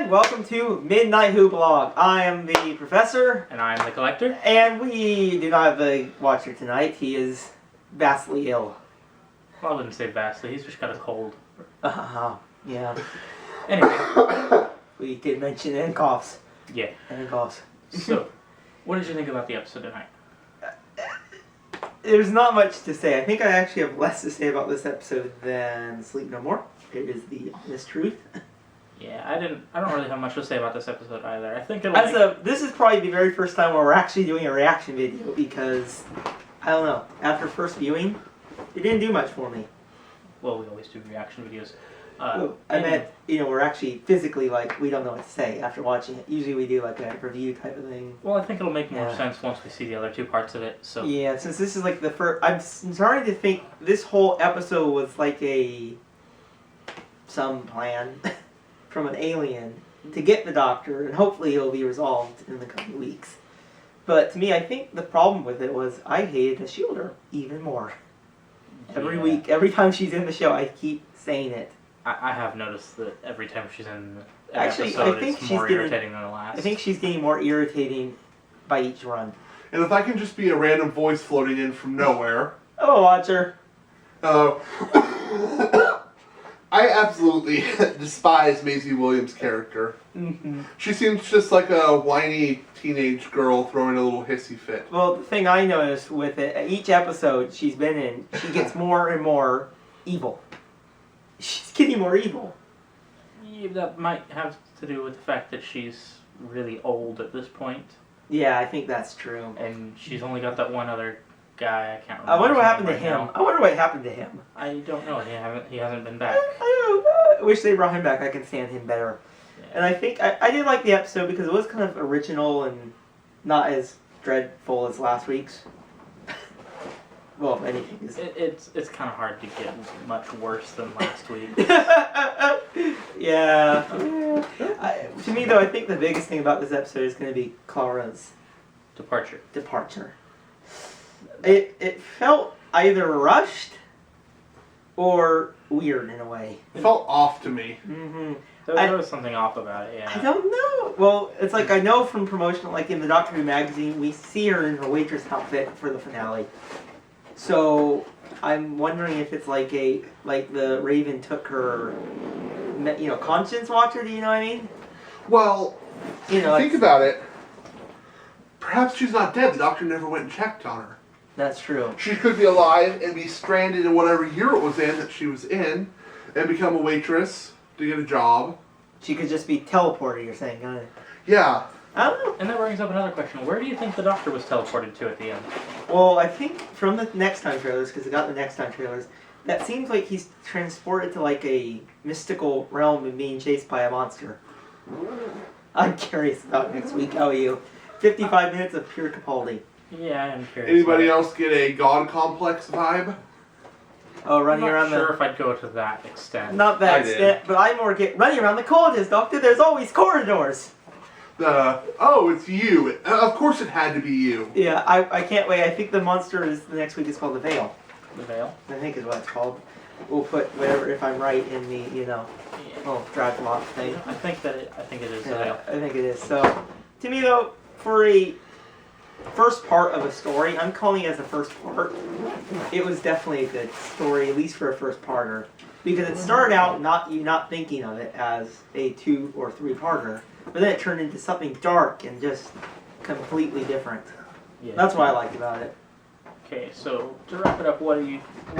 welcome to Midnight Who Blog. I am the professor. And I'm the collector. And we do not have the watcher tonight. He is vastly ill. Well, I wouldn't say vastly, he's just got a cold. Yeah. Anyway. We did mention and coughs. Yeah. And coughs. So, what did you think about the episode tonight? There's not much to say. I think I actually have less to say about this episode than Sleep No More. It is the honest truth. Yeah, I don't really have much to say about this episode either. I think this is probably the very first time where we're actually doing a reaction video because, I don't know, after first viewing, it didn't do much for me. Well, we always do reaction videos. I meant, we're actually physically, we don't know what to say after watching it. Usually we do, a review type of thing. Well, I think it'll make more sense once we see the other two parts of it, so... Yeah, since this is, the first... I'm starting to think this whole episode was, some plan from an alien to get the Doctor, and hopefully it'll be resolved in the coming weeks. But to me, I think the problem with it was I hated the Shielder even more. Every week, every time she's in the show, I keep saying it. I have noticed that every time she's in an Actually, episode, I think it's she's more irritating than the last. I think she's getting more irritating by each run. And if I can just be a random voice floating in from nowhere... Oh, Watcher. I absolutely despise Maisie Williams' character. Mm-hmm. She seems just like a whiny teenage girl throwing a little hissy fit. Well, the thing I noticed with it, each episode she's been in, she gets more and more evil. She's getting more evil. Yeah, that might have to do with the fact that she's really old at this point. Yeah, I think that's true. And she's only got that one other guy, I can't remember. I wonder what happened to right him. now. I wonder what happened to him. I don't know. He hasn't been back. I wish they brought him back. I can stand him better. Yeah. And I think I did like the episode because it was kind of original and not as dreadful as last week's. Well, anything is. It's kind of hard to get much worse than last week. Yeah. To me, though, I think the biggest thing about this episode is going to be Clara's departure. It felt either rushed or weird in a way. It felt off to me. Mm-hmm. There was something off about it, yeah. I don't know. Well, it's I know from promotional, in the Doctor Who magazine, we see her in her waitress outfit for the finale. So I'm wondering if it's the Raven took her, conscience watcher. Do you know what I mean? Well, think about it. Perhaps she's not dead. The Doctor never went and checked on her. That's true. She could be alive and be stranded in whatever year it was in that she was in, and become a waitress to get a job. She could just be teleported. You're saying? Yeah. I don't know. And that brings up another question. Where do you think the Doctor was teleported to at the end? Well, I think from the Next Time trailers, because I got the Next Time trailers, that seems like he's transported to a mystical realm and being chased by a monster. I'm curious about next week. How are you? 55 minutes of pure Capaldi. Yeah, I'm curious. Anybody else get a God Complex vibe? Oh, running I'm around not sure if I'd go to that extent. Not that extent, but I more get running around the corridors, Doctor. There's always corridors. It's you. Of course it had to be you. Yeah, I can't wait. I think the monster the next week is called the Veil. The Veil? I think is what it's called. We'll put whatever, if I'm right, in the, drag lock thing. I think it is the Veil. I think it is. So, to me though, for a first part of a story, I'm calling it as a first part, it was definitely a good story, at least for a first parter. Because it started out not thinking of it as a 2 or 3-parter, but then it turned into something dark and just completely different. Yeah. That's what I liked about it. Okay, so to wrap it up, what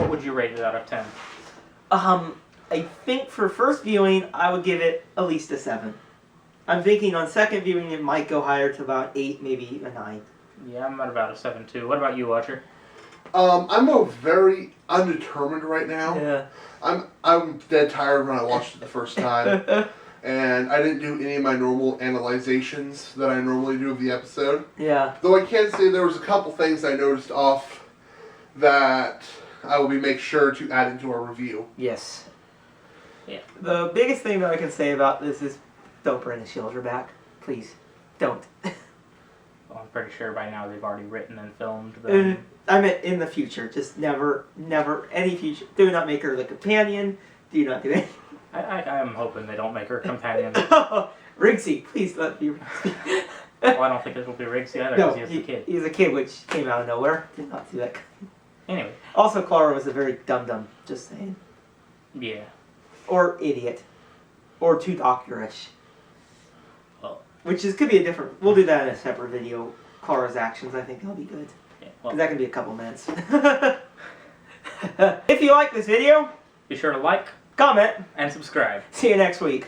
would you rate it out of 10? I think for first viewing, I would give it at least a 7. I'm thinking on second viewing, it might go higher to about 8, maybe a 9. Yeah, I'm at about a 7 too. What about you, Watcher? I'm very undetermined right now. Yeah. I'm dead tired when I watched it the first time. And I didn't do any of my normal analyzations that I normally do of the episode. Yeah. Though I can say there was a couple things I noticed off that I will make sure to add into our review. Yes. Yeah. The biggest thing that I can say about this is don't bring the Shielder back. Please. Don't. Well, I'm pretty sure by now they've already written and filmed them. I meant in the future. Just never, any future. Do not make her the companion. Do not do anything. I am hoping they don't make her a companion. Rigsy, please let me Rigsy. Well, I don't think it will be Rigsy either No, because he is a kid. he's a kid, which came out of nowhere. Did not see that. Anyway, Also, Clara was a very dum-dum, just saying. yeah. Or idiot. Or too doctorish. Well, Which is could be a different... We'll do that in a separate video. Clara's actions, I think that'll be good. yeah. 'Cause Well, that can be a couple minutes. If you like this video, be sure to like comment. and subscribe. See you next week.